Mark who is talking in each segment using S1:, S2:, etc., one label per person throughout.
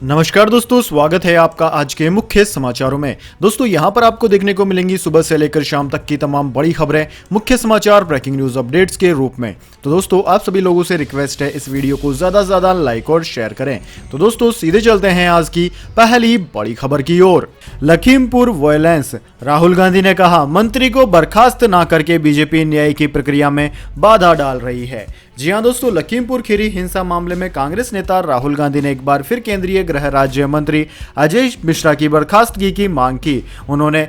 S1: नमस्कार दोस्तों, स्वागत है आपका आज के मुख्य समाचारों में। दोस्तों यहां पर आपको देखने को मिलेंगी सुबह से लेकर शाम तक की तमाम बड़ी खबरें, मुख्य समाचार, ब्रेकिंग न्यूज अपडेट्स के रूप में। तो दोस्तों आप सभी लोगों से रिक्वेस्ट है इस वीडियो को ज्यादा से ज्यादा लाइक और शेयर करें। तो दोस्तों सीधे चलते हैं आज की पहली बड़ी खबर की ओर। लखीमपुर वायलेंस, राहुल गांधी ने कहा मंत्री को बर्खास्त ना करके बीजेपी न्याय की प्रक्रिया में बाधा डाल रही है। जी हां दोस्तों, लखीमपुर खीरी हिंसा मामले में कांग्रेस नेता राहुल गांधी ने एक बार फिर केंद्रीय गृह राज्य मंत्री अजय मिश्रा की बर्खास्तगी की मांग की। उन्होंने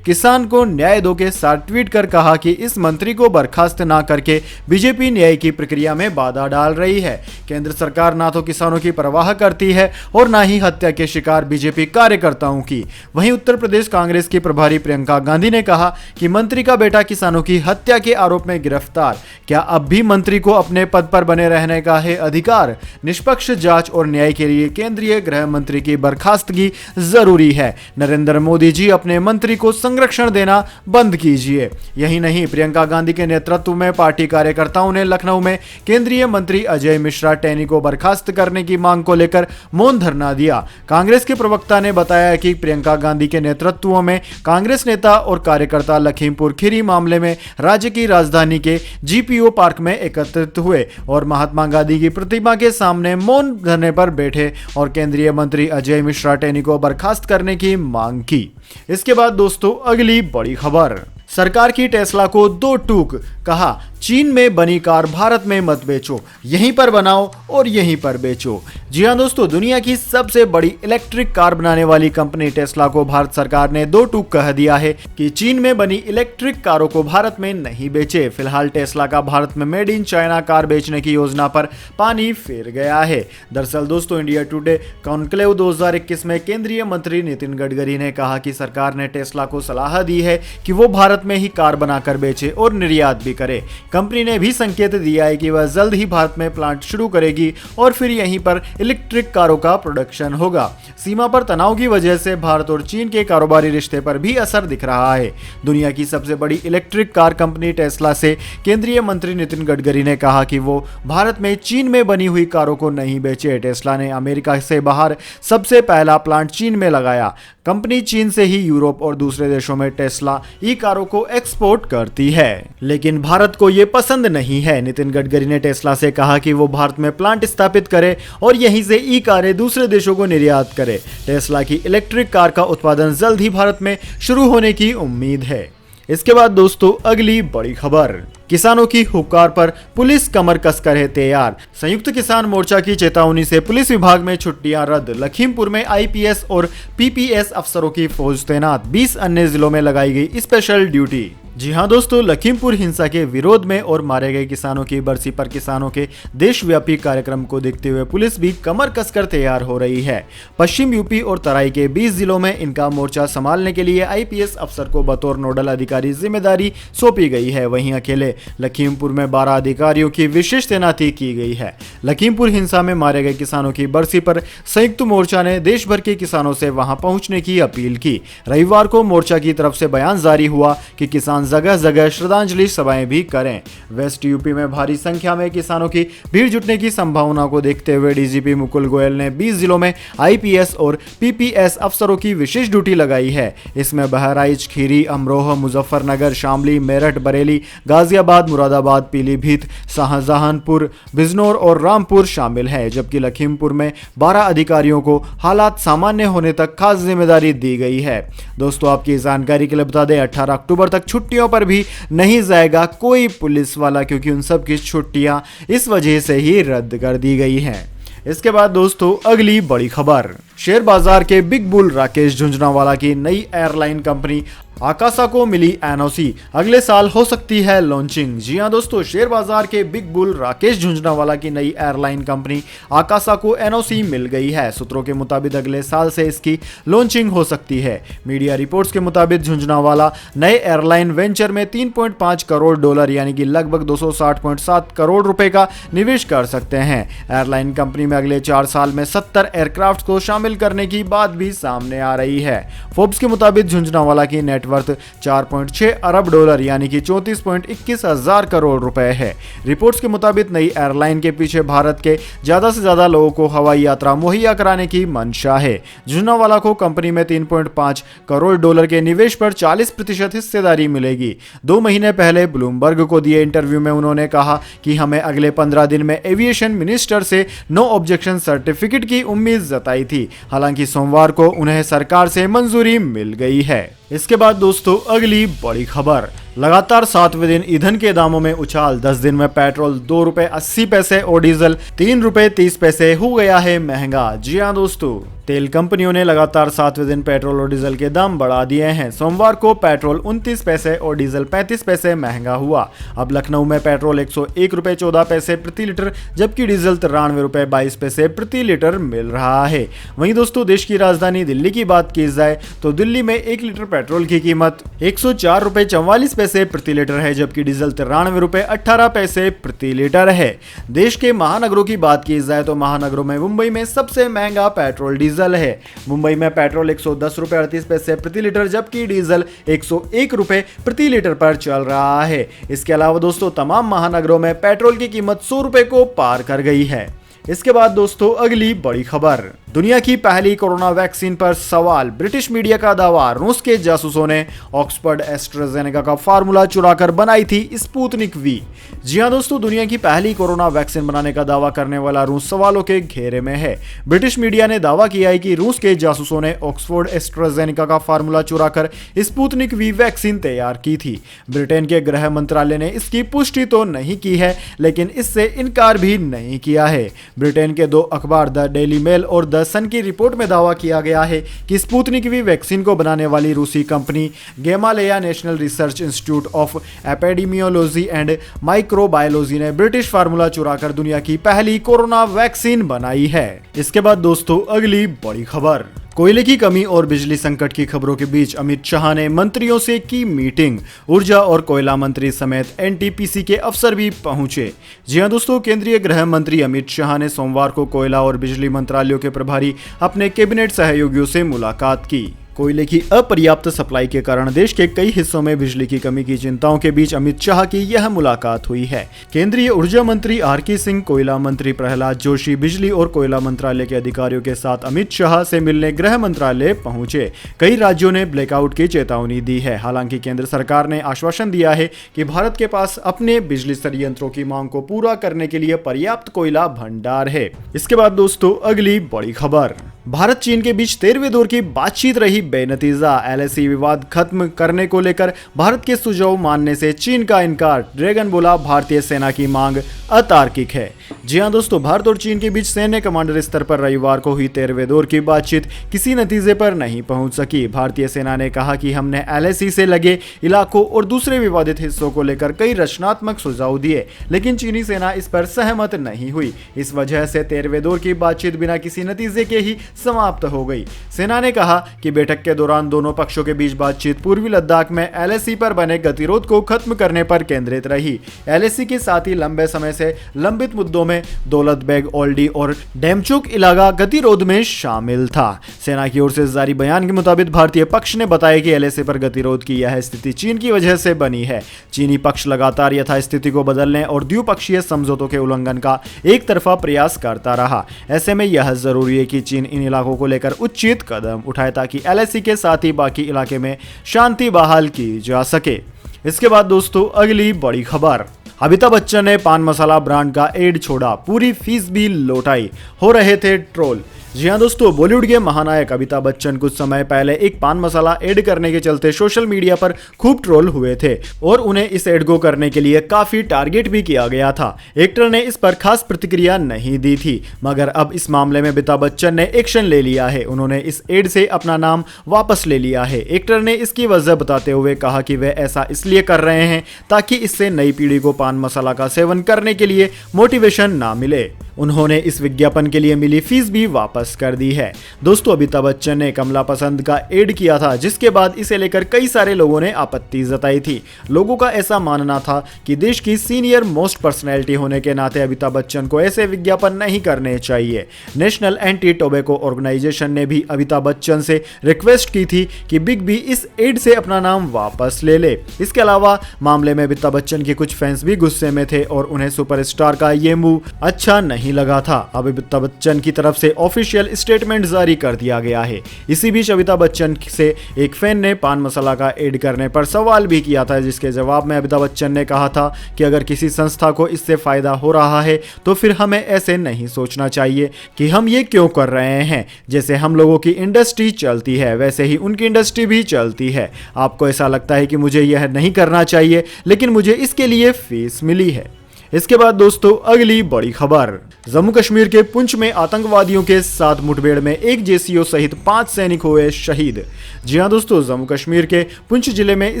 S1: #किसान को न्याय दो के साथ ट्वीट कर कहा कि इस मंत्री को बर्खास्त ना करके बीजेपी न्याय की प्रक्रिया में बाधा डाल रही है। केंद्र सरकार ना तो किसानों की परवाह करती है और ना ही हत्या के शिकार बीजेपी कार्यकर्ताओं की। वहीं उत्तर प्रदेश कांग्रेस की प्रभारी प्रियंका गांधी ने कहा कि मंत्री का बेटा किसानों की हत्या के आरोप में गिरफ्तार। क्या अब भी मंत्री को अपने पद पर बने रहने का है अधिकार? निष्पक्ष जांच और न्याय के लिए केंद्रीय गृह मंत्री की बर्खास्तगी जरूरी है। नरेंद्र मोदी जी अपने मंत्री को संरक्षण देना बंद कीजिए। यही नहीं, प्रियंका गांधी के नेतृत्व में पार्टी कार्यकर्ताओं ने लखनऊ में केंद्रीय मंत्री अजय मिश्रा टेनी को बर्खास्त करने की मांग को लेकर मौन धरना दिया। कांग्रेस के प्रवक्ता ने बताया कि प्रियंका गांधी के नेतृत्व में कांग्रेस नेता और कार्यकर्ता लखीमपुर खीरी मामले में राज्य की राजधानी के जीपीओ पार्क में एकत्रित हुए और महात्मा गांधी की प्रतिमा के सामने मौन धरने पर बैठे और केंद्रीय मंत्री अजय मिश्रा टेनी को बर्खास्त करने की मांग की। इसके बाद दोस्तों अगली बड़ी खबर, सरकार की टेस्ला को 2 टूक, कहा चीन में बनी कार भारत में मत बेचो, यहीं पर बनाओ और यहीं पर बेचो। जी हां दोस्तों, दुनिया की सबसे बड़ी इलेक्ट्रिक कार बनाने वाली कंपनी टेस्ला को भारत सरकार ने 2 टूक कह दिया है कि चीन में बनी इलेक्ट्रिक कारों को भारत में नहीं बेचे। फिलहाल टेस्ला का भारत में मेड इन चाइना कार बेचने की योजना पर पानी फिर गया है। दरअसल दोस्तों, इंडिया टुडे कॉन्क्लेव 2021 में केंद्रीय मंत्री नितिन गडकरी ने कहा कि सरकार ने टेस्ला को सलाह दी है कि वो भारत में ही कार बनाकर बेचे और निर्यात भी करे। कंपनी ने भी संकेत दिया है कि वह जल्द ही भारत में प्लांट शुरू करेगी और फिर यहीं पर इलेक्ट्रिक कारों का प्रोडक्शन होगा। सीमा पर तनाव की वजह से भारत और चीन के कारोबारी रिश्ते पर भी असर दिख रहा है। दुनिया की सबसे बड़ी इलेक्ट्रिक कार कंपनी टेस्ला से केंद्रीय मंत्री नितिन गडकरी ने कहा कि वो भारत में चीन में बनी हुई कारों को नहीं बेचे। टेस्ला ने अमेरिका से बाहर सबसे पहला प्लांट चीन में लगाया। कंपनी चीन से ही यूरोप और दूसरे देशों में टेस्ला ई कारों को एक्सपोर्ट करती है, लेकिन भारत को ये पसंद नहीं है। नितिन गडकरी ने टेस्ला से कहा कि वो भारत में प्लांट स्थापित करे और यहीं से ई कारें दूसरे देशों को निर्यात करे। टेस्ला की इलेक्ट्रिक कार का उत्पादन जल्द ही भारत में शुरू होने की उम्मीद है। इसके बाद दोस्तों अगली बड़ी खबर, किसानों की हुक्कार पर पुलिस कमर कसकर है तैयार। संयुक्त किसान मोर्चा की चेतावनी से पुलिस विभाग में छुट्टियां रद्द। लखीमपुर में आईपीएस और पीपीएस अफसरों की फौज तैनात। 20 अन्य जिलों में लगाई गई स्पेशल ड्यूटी। जी हां दोस्तों, लखीमपुर हिंसा के विरोध में और मारे गए किसानों की बरसी पर किसानों के देशव्यापी कार्यक्रम को देखते हुए पुलिस भी कमर कसकर तैयार हो रही है। पश्चिम यूपी और तराई के 20 जिलों में इनका मोर्चा संभालने के लिए आईपीएस अफसर को बतौर नोडल अधिकारी जिम्मेदारी सौंपी गई है। वहीं अकेले लखीमपुर में 12 अधिकारियों की विशेष तैनाती की गई है। लखीमपुर हिंसा में मारे गए किसानों की बरसी पर संयुक्त मोर्चा ने देश भर के किसानों से वहां पहुंचने की अपील की। रविवार को मोर्चा की तरफ से बयान जारी हुआ कि किसान जगह जगह श्रद्धांजलि सभाएं भी करें। वेस्ट यूपी में भारी संख्या में किसानों की भीड़ जुटने की संभावना को देखते हुए डीजीपी मुकुल गोयल ने 20 जिलों में आईपीएस और पीपीएस अफसरों की विशेष ड्यूटी लगाई है। इसमें बहराइच, खीरी, अमरोहा, मुजफ्फरनगर, शामली, मेरठ, बरेली, गाजियाबाद, मुरादाबाद, पीलीभीत, शाहजहांपुर, बिजनौर और रामपुर शामिल है। जबकि लखीमपुर में 12 अधिकारियों को हालात सामान्य होने तक खास जिम्मेदारी दी गई है। दोस्तों आपकी जानकारी के लिए बता दें, 18 अक्टूबर तक छुट्टियों पर भी नहीं जाएगा कोई पुलिस वाला, क्योंकि उन सब की छुट्टियां इस वजह से ही रद्द कर दी गई हैं। इसके बाद दोस्तों अगली बड़ी खबर, शेयर बाजार के बिग बुल राकेश झुंझुनवाला की नई एयरलाइन कंपनी आकाशा को मिली एनओसी। अगले साल हो सकती है लॉन्चिंग। जी हां दोस्तों, शेयर बाजार के बिग बुल राकेश झुंझुनवाला की नई एयरलाइन कंपनी आकाशा को एनओसी मिल गई है। सूत्रों के मुताबिक अगले साल से इसकी लॉन्चिंग हो सकती है। मीडिया रिपोर्ट्स के मुताबिक झुंझुनवाला नए एयरलाइन वेंचर में $3.5 करोड़ यानी कि लगभग 260.7 करोड़ रुपए का निवेश कर सकते हैं। एयरलाइन कंपनी में अगले 4 साल में 70 एयरक्राफ्ट को शामिल करने की बात भी सामने आ रही है। फोर्ब्स के मुताबिक झुंझुनवाला की नेट नेटवर्थ 4.6 अरब डॉलर यानी कि 34.21 हजार करोड़ रुपए है। रिपोर्ट्स के मुताबिक नई एयरलाइन के पीछे भारत के ज्यादा से ज्यादा लोगों को हवाई यात्रा मुहैया कराने की मंशा है। झुंझुनवाला को कंपनी में 3.5 करोड़ डॉलर के निवेश पर 40% हिस्सेदारी मिलेगी। 2 महीने पहले ब्लूमबर्ग को दिए इंटरव्यू में उन्होंने कहा कि हमें अगले 15 दिन में एविएशन मिनिस्टर से नो ऑब्जेक्शन सर्टिफिकेट की उम्मीद जताई थी। हालांकि सोमवार को उन्हें सरकार से मंजूरी मिल गई है। इसके बाद दोस्तों अगली बड़ी खबर, लगातार 7वें दिन ईंधन के दामों में उछाल। 10 दिन में पेट्रोल 2 रुपए 80 पैसे और डीजल 3 रुपए 30 पैसे हो गया है महंगा। जी हाँ दोस्तों, तेल कंपनियों ने लगातार 7वें दिन पेट्रोल और डीजल के दाम बढ़ा दिए हैं। सोमवार को पेट्रोल 29 पैसे और डीजल 35 पैसे महंगा हुआ। अब लखनऊ में पेट्रोल 101 रुपए 14 पैसे प्रति लीटर जबकि डीजल 93 रुपए 22 पैसे प्रति लीटर मिल रहा है। वहीं दोस्तों देश की राजधानी दिल्ली की बात की जाए तो दिल्ली में 1 लीटर पेट्रोल की कीमत 104 रुपए 44 पैसे प्रति लीटर है जबकि डीजल 93 रुपए 18 पैसे प्रति लीटर है। देश के महानगरों की बात की जाए तो महानगरों में मुंबई में सबसे महंगा पेट्रोल डीजल है। मुंबई में पेट्रोल 110 रुपए 38 पैसे प्रति लीटर जबकि डीजल 101 रुपए प्रति लीटर पर चल रहा है। इसके अलावा दोस्तों तमाम महानगरों में पेट्रोल की कीमत 100 रुपए को पार कर गई है। इसके बाद दोस्तों अगली बड़ी खबर, दुनिया की पहली कोरोना वैक्सीन पर सवाल। ब्रिटिश मीडिया का दावा, रूस के जासूसों ने ऑक्सफोर्ड एस्ट्राजेनेका का फार्मूला चुराकर बनाई थी स्पुतनिक वी। जी हां दोस्तों, दुनिया की पहली कोरोना वैक्सीन बनाने का दावा करने वाला रूस सवालों के घेरे में है। ब्रिटिश मीडिया ने दावा किया है कि रूस के जासूसों ने ऑक्सफोर्ड एस्ट्राजेनेका का फार्मूला चुराकर स्पुतनिक वी वैक्सीन तैयार की थी। ब्रिटेन के गृह मंत्रालय ने इसकी पुष्टि तो नहीं की है लेकिन इससे इनकार भी नहीं किया है। ब्रिटेन के 2 अखबार द डेली मेल और द सन की रिपोर्ट में दावा किया गया है कि स्पुतनिक वी वैक्सीन को बनाने वाली रूसी कंपनी Gamaleya national research institute of epidemiology and microbiology ने ब्रिटिश फार्मूला चुराकर दुनिया की पहली कोरोना वैक्सीन बनाई है। इसके बाद दोस्तों अगली बड़ी खबर, कोयले की कमी और बिजली संकट की खबरों के बीच अमित शाह ने मंत्रियों से की मीटिंग। ऊर्जा और कोयला मंत्री समेत एनटीपीसी के अफसर भी पहुंचे। जी हां दोस्तों, केंद्रीय गृह मंत्री अमित शाह ने सोमवार को कोयला और बिजली मंत्रालयों के प्रभारी अपने कैबिनेट सहयोगियों से मुलाकात की। कोयले की अपर्याप्त सप्लाई के कारण देश के कई हिस्सों में बिजली की कमी की चिंताओं के बीच अमित शाह की यह मुलाकात हुई है। केंद्रीय ऊर्जा मंत्री आरके सिंह, कोयला मंत्री प्रहलाद जोशी, बिजली और कोयला मंत्रालय के अधिकारियों के साथ अमित शाह से मिलने गृह मंत्रालय पहुंचे। कई राज्यों ने ब्लैकआउट की चेतावनी दी है। हालांकि केंद्र सरकार ने आश्वासन दिया है कि भारत के पास अपने बिजली संयंत्रों की मांग को पूरा करने के लिए पर्याप्त कोयला भंडार है। इसके बाद दोस्तों अगली बड़ी खबर, भारत चीन के बीच 13वें दौर की बातचीत रही बेनतीजा। एलएसी विवाद खत्म करने को लेकर भारत के सुझाव मानने से चीन का इनकार। ड्रैगन बोला, भारतीय सेना की मांग अतार्किक है। जी हां दोस्तों, भारत और चीन के बीच सैन्य कमांडर स्तर पर रविवार को हुई 13वें दौर की बातचीत किसी नतीजे पर नहीं पहुंच सकी। भारतीय सेना ने कहा कि हमने एलएसी से लगे इलाकों और दूसरे विवादित हिस्सों को लेकर कई रचनात्मक सुझाव दिए लेकिन चीनी सेना इस पर सहमत नहीं हुई। इस वजह से 13वें दौर की बातचीत बिना किसी नतीजे के ही समाप्त हो गई। सेना ने कहा कि बैठक के दौरान दोनों पक्षों के बीच बातचीत पूर्वी लद्दाख में एलएसी पर बने गतिरोध को खत्म करने पर केंद्रित रही। एलएसी के साथ ही लंबे समय से लंबित मुद्दों में दौलत बेग ओल्डी और डेमचुक इलाका गतिरोध में शामिल था। सेना की ओर से जारी बयान के मुताबिक भारतीय पक्ष ने बताया कि एलएसी पर गतिरोध की यह स्थिति चीन की वजह से बनी है। चीनी पक्ष लगातार यथास्थिति को बदलने और द्विपक्षीय समझौतों के उल्लंघन का एक तरफा प्रयास करता रहा। ऐसे में यह जरूरी है कि चीन इन इलाकों को लेकर उचित कदम उठाए ताकि एलएसी के साथ ही बाकी इलाके में शांति बहाल की जा सके। इसके बाद दोस्तों अगली बड़ी खबर, अमिताभ बच्चन ने पान मसाला ब्रांड का एड छोड़ा, पूरी फीस भी लौटाई, हो रहे थे ट्रोल। जी हाँ दोस्तों, बॉलीवुड के महानायक अमिताभ बच्चन कुछ समय पहले एक पान मसाला ऐड करने के चलते सोशल मीडिया पर खूब ट्रोल हुए थे और उन्हें इस ऐड को करने के लिए काफी टारगेट भी किया गया था। एक्टर ने इस पर खास प्रतिक्रिया नहीं दी थी मगर अब इस मामले में अमिताभ बच्चन ने एक्शन ले लिया है। उन्होंने इस ऐड से अपना नाम वापस ले लिया है। एक्टर ने इसकी वजह बताते हुए कहा कि वे ऐसा इसलिए कर रहे हैं ताकि इससे नई पीढ़ी को पान मसाला का सेवन करने के लिए मोटिवेशन ना मिले। उन्होंने इस विज्ञापन के लिए मिली फीस भी वापस वापस कर दी है। दोस्तों अमिताभ बच्चन ने कमला पसंद का एड किया था, जिसके बाद इसे लेकर कई सारे लोगों ने आपत्ति जताई थी। लोगों का ऐसा मानना था कि देश की सीनियर मोस्ट पर्सनैलिटी होने के नाते अमिताभ बच्चन को ऐसे विज्ञापन नहीं करने चाहिए। नेशनल एंटी टोबैको ऑर्गेनाइजेशन ने भी अमिताभ बच्चन से रिक्वेस्ट की थी कि बिग बी इस एड से अपना नाम वापस ले ले। इसके अलावा मामले में अमिताभ बच्चन के कुछ फैंस भी गुस्से में थे और उन्हें सुपरस्टार का ये मूव अच्छा नहीं लगा था। अब अमिताभ बच्चन की तरफ से ऑफिशियल स्टेटमेंट जारी कर दिया गया है। इसी बीच अमिताभ बच्चन से एक फैन ने पान मसाला का एड करने पर सवाल भी किया था, जिसके जवाब में अमिताभ बच्चन ने कहा था कि अगर किसी संस्था को इससे फायदा हो रहा है तो फिर हमें ऐसे नहीं सोचना चाहिए कि हम ये क्यों कर रहे हैं। जैसे हम लोगों की इंडस्ट्री चलती है वैसे ही उनकी इंडस्ट्री भी चलती है। आपको ऐसा लगता है कि मुझे यह नहीं करना चाहिए, लेकिन मुझे इसके लिए फीस मिली है। इसके बाद दोस्तों अगली बड़ी खबर, जम्मू कश्मीर के पुंछ में आतंकवादियों के साथ मुठभेड़ में एक जेसीओ सहित 5 सैनिक हुए शहीद। जी हां दोस्तों, जम्मू कश्मीर के पुंछ जिले में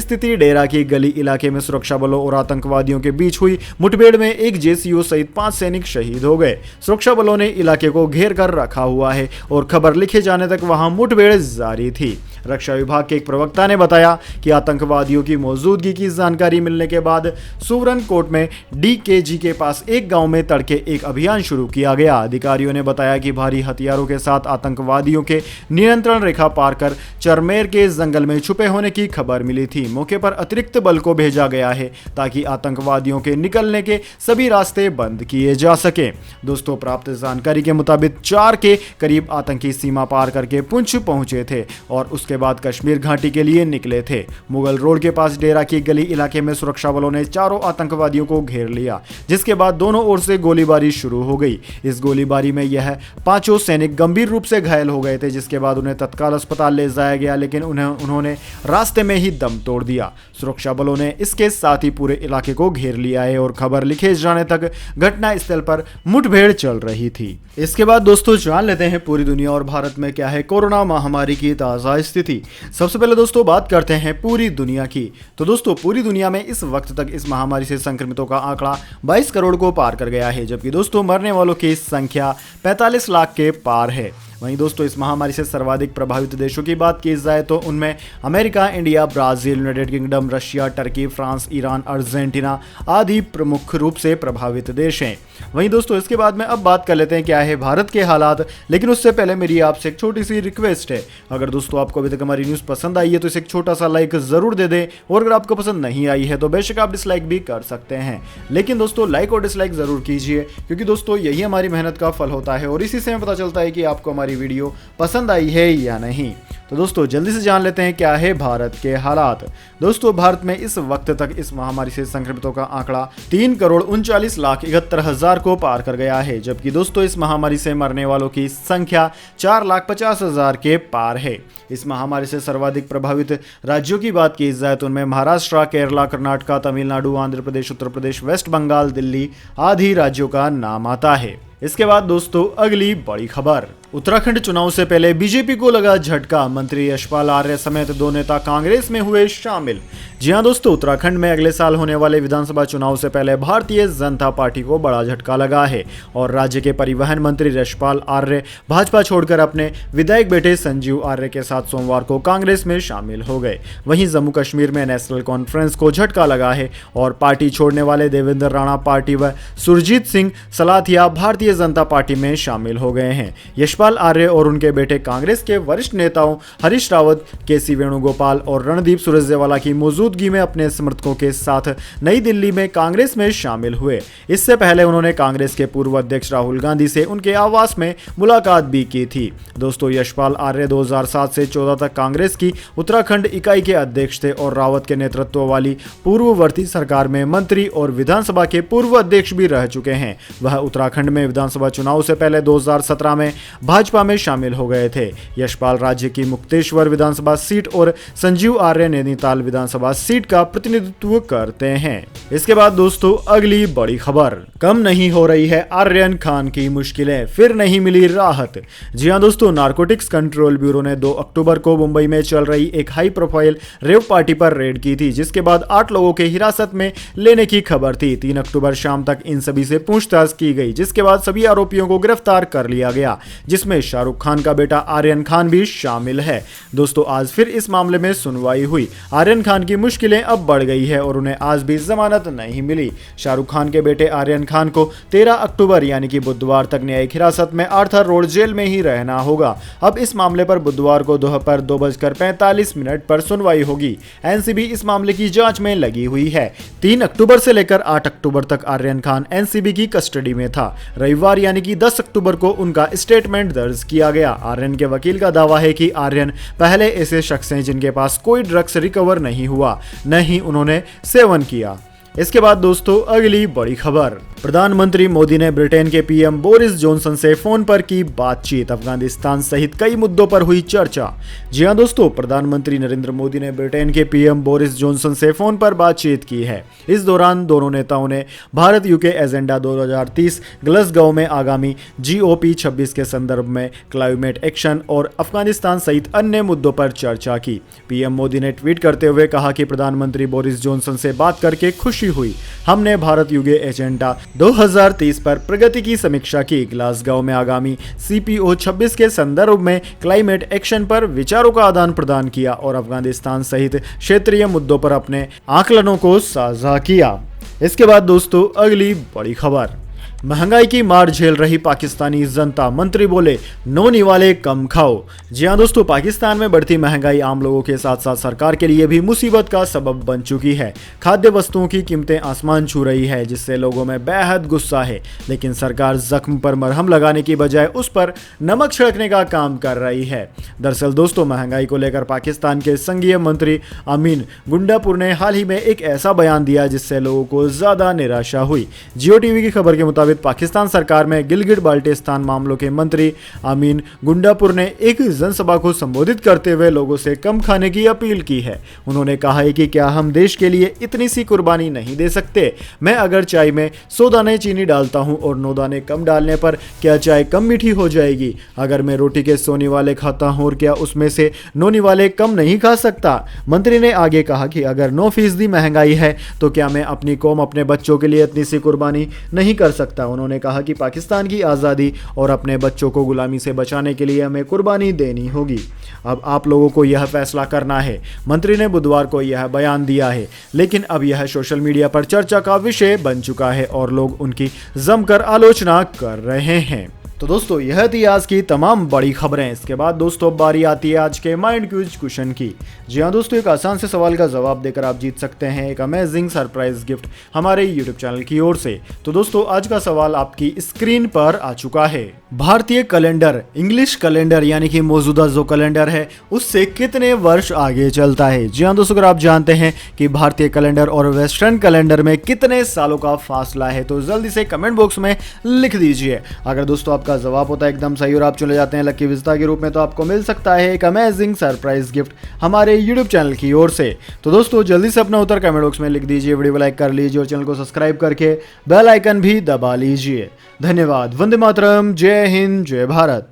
S1: स्थित डेरा की गली इलाके में सुरक्षा बलों और आतंकवादियों के बीच हुई मुठभेड़ में एक जेसीओ सहित 5 सैनिक शहीद हो गए। सुरक्षा बलों ने इलाके को घेर कर रखा हुआ है और खबर लिखे जाने तक वहां मुठभेड़ जारी थी। रक्षा विभाग के एक प्रवक्ता ने बताया कि आतंकवादियों की मौजूदगी की जानकारी मिलने के बाद सुवरन कोट में डीकेजी के पास एक गांव में तड़के एक अभियान शुरू किया गया। अधिकारियों ने बताया कि भारी हथियारों के साथ आतंकवादियों के नियंत्रण रेखा पार कर चरमेर के जंगल में छुपे होने की खबर मिली थी। मौके पर अतिरिक्त बल को भेजा गया है ताकि आतंकवादियों के निकलने के सभी रास्ते बंद किए जा सके। दोस्तों प्राप्त जानकारी के मुताबिक 4 के करीब आतंकी सीमा पार करके पुंछ पहुंचे थे और उसके बाद कश्मीर घाटी के लिए निकले थे। मुगल रोड के पास डेरा की गली इलाके में सुरक्षा बलों ने चारों आतंकवादियों को घेर लिया, जिसके बाद दोनों ओर से गोलीबारी शुरू हो गई। इस गोलीबारी में यह 5 सैनिक गंभीर रूप से घायल हो गए थे, जिसके बाद उन्हें तत्काल अस्पताल ले जाया गया, लेकिन उन्होंने रास्ते में ही दम तोड़ दिया। सुरक्षा बलों ने इसके साथ ही पूरे इलाके को घेर लिया है और खबर लिखे जाने तक घटना स्थल पर मुठभेड़ चल रही थी। इसके बाद दोस्तों जान लेते हैं पूरी दुनिया और भारत में क्या है कोरोना महामारी की ताज़ा स्थिति। सबसे पहले दोस्तों बात करते हैं पूरी दुनिया की। तो दोस्तों पूरी दुनिया में इस वक्त तक इस महामारी से संक्रमितों का आंकड़ा 22 करोड़ को पार कर गया है, जबकि दोस्तों मरने वालों की संख्या 45 लाख के पार है। वहीं दोस्तों इस महामारी से सर्वाधिक प्रभावित देशों की बात की जाए तो उनमें America, India, Brazil, United kingdom, Russia, Turkey, France, Iran, Argentina आदि प्रमुख रूप से प्रभावित देश हैं। वहीं दोस्तों इसके बाद में अब बात कर लेते हैं क्या है भारत के हालात, लेकिन उससे पहले मेरी आपसे एक छोटी सी रिक्वेस्ट है। अगर दोस्तों आपको अभी तक हमारी न्यूज़ पसंद आई है तो इसे एक छोटा सा लाइक जरूर दे दें, और अगर आपको पसंद नहीं आई है तो बेशक आप डिसलाइक भी कर सकते हैं, लेकिन दोस्तों लाइक और डिसलाइक जरूर कीजिए, क्योंकि दोस्तों यही हमारी मेहनत का फल होता है और इसी से हमें पता चलता है कि आपको हमारी वीडियो पसंद आई है या नहीं। तो दोस्तों जल्दी से जान लेते हैं क्या है भारत के हालात। दोस्तों भारत में इस वक्त तक इस महामारी से संक्रमितों का आंकड़ा 3,39,71,000 को पार कर गया है, जबकि दोस्तों इस महामारी से मरने वालों की संख्या 4,50,000 के पार है। इस महामारी से सर्वाधिक प्रभावित राज्यों की बात की जाए तो उनमें महाराष्ट्र, केरला, कर्नाटक, तमिलनाडु, आंध्र प्रदेश, उत्तर प्रदेश, वेस्ट बंगाल, दिल्ली आदि राज्यों का नाम आता है। इसके बाद दोस्तों अगली बड़ी खबर, उत्तराखंड चुनाव से पहले बीजेपी को लगा झटका, मंत्री यशपाल आर्य समेत 2 नेता कांग्रेस में हुए शामिल। जी हां दोस्तों, उत्तराखंड में अगले साल होने वाले विधानसभा चुनाव से पहले भारतीय जनता पार्टी को बड़ा झटका लगा है और राज्य के परिवहन मंत्री यशपाल आर्य भाजपा छोड़कर अपने विधायक बेटे संजीव आर्य के साथ सोमवार को कांग्रेस में शामिल हो गए। वहीं जम्मू कश्मीर में नेशनल कॉन्फ्रेंस को झटका लगा है और पार्टी छोड़ने वाले देवेंद्र राणा पार्टी व सुरजीत सिंह सलाथिया भारतीय जनता पार्टी में शामिल हो गए हैं। यशपाल आर्य और उनके बेटे कांग्रेस के वरिष्ठ नेताओं हरीश रावत, केसी वेणुगोपाल और रणदीप सुरजेवाला की मौजूदगी में अपने समर्थकों के साथ नई दिल्ली में कांग्रेस में शामिल हुए। इससे पहले उन्होंने कांग्रेस के पूर्व अध्यक्ष राहुल गांधी से उनके आवास में मुलाकात भी की थी। दोस्तों यशपाल आर्य 2007 से 14 तक कांग्रेस की उत्तराखंड इकाई के अध्यक्ष थे और रावत के नेतृत्व वाली पूर्ववर्ती सरकार में मंत्री और विधानसभा के पूर्व अध्यक्ष भी रह चुके हैं। वह उत्तराखंड में विधानसभा चुनाव से पहले 2017 में भाजपा में शामिल हो गए थे। यशपाल राज्य की मुक्तेश्वर विधानसभा सीट और संजीव आर्य नैनीताल विधानसभा सीट का प्रतिनिधित्व करते हैं। इसके बाद दोस्तों अगली बड़ी खबर, कम नहीं हो रही है आर्यन खान की मुश्किलें, फिर नहीं मिली राहत। जी हां दोस्तों, नारकोटिक्स कंट्रोल ब्यूरो ने 2 अक्टूबर को मुंबई में चल रही एक हाई प्रोफाइल रेव पार्टी पर रेड की थी, जिसके बाद 8 लोगों के हिरासत में लेने की खबर थी। 3 अक्टूबर शाम तक इन सभी से पूछताछ की गई, जिसके बाद सभी आरोपियों को गिरफ्तार कर लिया गया, जिसमें शाहरुख खान का बेटा आर्यन खान भी शामिल है। दोस्तों आज फिर इस मामले में सुनवाई हुई। आर्यन खान की मुश्किलें अब बढ़ गई है और उन्हें आज भी जमानत नहीं मिली। शाहरुख खान के बेटे आर्यन खान को 13 अक्टूबर यानी कि बुधवार तक न्यायिक हिरासत में आर्थर रोड जेल में ही रहना होगा। अब इस मामले पर बुधवार को दोपहर 2:45 पर सुनवाई होगी। एनसीबी इस मामले की जांच में लगी हुई है। 3 अक्टूबर से लेकर 8 अक्टूबर तक आर्यन खान एनसीबी की कस्टडी में था। रविवार यानी कि 10 अक्टूबर को उनका स्टेटमेंट दर्ज किया गया। आर्यन के वकील का दावा है कि आर्यन पहले ऐसे शख्स हैं जिनके पास कोई ड्रग्स रिकवर नहीं हुआ, न ही उन्होंने सेवन किया। इसके बाद दोस्तों अगली बड़ी खबर, प्रधानमंत्री मोदी ने ब्रिटेन के पीएम बोरिस जॉनसन से फोन पर की बातचीत। अफगानिस्तान सहित कई मुद्दों पर हुई चर्चा। जी हां दोस्तों, प्रधानमंत्री नरेंद्र मोदी ने ब्रिटेन के पीएम बोरिस जॉनसन से फोन पर बातचीत की है। इस दौरान दोनों नेताओं ने भारत यूके एजेंडा 2030, ग्लासगो में आगामी GOP 26 के संदर्भ में क्लाइमेट एक्शन और अफगानिस्तान सहित अन्य मुद्दों पर चर्चा की। पीएम मोदी ने ट्वीट करते हुए कहा कि प्रधानमंत्री बोरिस जॉनसन से बात करके खुशी हुई। हमने भारत यूके एजेंडा 2030 पर प्रगति की समीक्षा की। ग्लासगो में आगामी CPO 26 के संदर्भ में क्लाइमेट एक्शन पर विचारों का आदान प्रदान किया और अफगानिस्तान सहित क्षेत्रीय मुद्दों पर अपने आकलनों को साझा किया। इसके बाद दोस्तों अगली बड़ी खबर, महंगाई की मार झेल रही पाकिस्तानी जनता, मंत्री बोले नोनी वाले कम खाओ। जी हां दोस्तों, पाकिस्तान में बढ़ती महंगाई आम लोगों के साथ साथ सरकार के लिए भी मुसीबत का सबब बन चुकी है। खाद्य वस्तुओं की कीमतें आसमान छू रही है, जिससे लोगों में बेहद गुस्सा है। लेकिन सरकार जख्म पर मरहम लगाने की बजाय उस पर नमक छिड़कने का काम कर रही है। दरअसल दोस्तों, महंगाई को लेकर पाकिस्तान के संघीय मंत्री अमीन गुंडापुर ने हाल ही में एक ऐसा बयान दिया जिससे लोगों को ज्यादा निराशा हुई। जियो टीवी की खबर के मुताबिक पाकिस्तान सरकार में गिलगिट बाल्टिस्तान मामलों के मंत्री अमीन गुंडापुर ने एक जनसभा को संबोधित करते हुए लोगों से कम खाने की अपील की है। उन्होंने कहा है कि क्या हम देश के लिए इतनी सी कुर्बानी नहीं दे सकते? मैं अगर चाय में 100 दाने चीनी डालता हूं और 9 दाने कम डालने पर क्या चाय कम मीठी हो जाएगी? अगर मैं रोटी के सोने वाले खाता हूं और क्या उसमें से नोनी वाले कम नहीं खा सकता? मंत्री ने आगे कहा कि अगर 9% महंगाई है तो क्या मैं अपनी कौम, अपने बच्चों के लिए इतनी सी कुर्बानी नहीं कर सकता? उन्होंने कहा कि पाकिस्तान की आज़ादी और अपने बच्चों को गुलामी से बचाने के लिए हमें कुर्बानी देनी होगी। अब आप लोगों को यह फैसला करना है। मंत्री ने बुधवार को यह बयान दिया है, लेकिन अब यह सोशल मीडिया पर चर्चा का विषय बन चुका है और लोग उनकी जमकर आलोचना कर रहे हैं। तो दोस्तों यह थी आज की तमाम बड़ी खबरें। इसके बाद दोस्तों बारी आती है आज के माइंड क्विज क्वेश्चन की। जी हाँ दोस्तों, एक आसान से सवाल का जवाब देकर आप जीत सकते हैं एक अमेजिंग सरप्राइज गिफ्ट हमारे यूट्यूब चैनल की ओर से। तो दोस्तों आज का सवाल आपकी स्क्रीन पर आ चुका है। भारतीय कैलेंडर, इंग्लिश कैलेंडर यानी कि मौजूदा जो कैलेंडर है उससे कितने वर्ष आगे चलता है? जी हाँ दोस्तों, अगर आप जानते हैं कि भारतीय कैलेंडर और वेस्टर्न कैलेंडर में कितने सालों का फासला है तो जल्दी से कमेंट बॉक्स में लिख दीजिए। अगर दोस्तों आपका जवाब होता है एकदम सही और आप चले जाते हैं लकी विजेता के रूप में, तो आपको मिल सकता है एक अमेजिंग सरप्राइज गिफ्ट हमारे यूट्यूब चैनल की ओर से। तो दोस्तों जल्दी से अपना उत्तर कमेंट बॉक्स में लिख दीजिए, वीडियो को लाइक कर लीजिए और चैनल को सब्सक्राइब करके बेल आइकन भी दबा लीजिए। धन्यवाद। वंदे मातरम। जय हिंद, जय भारत।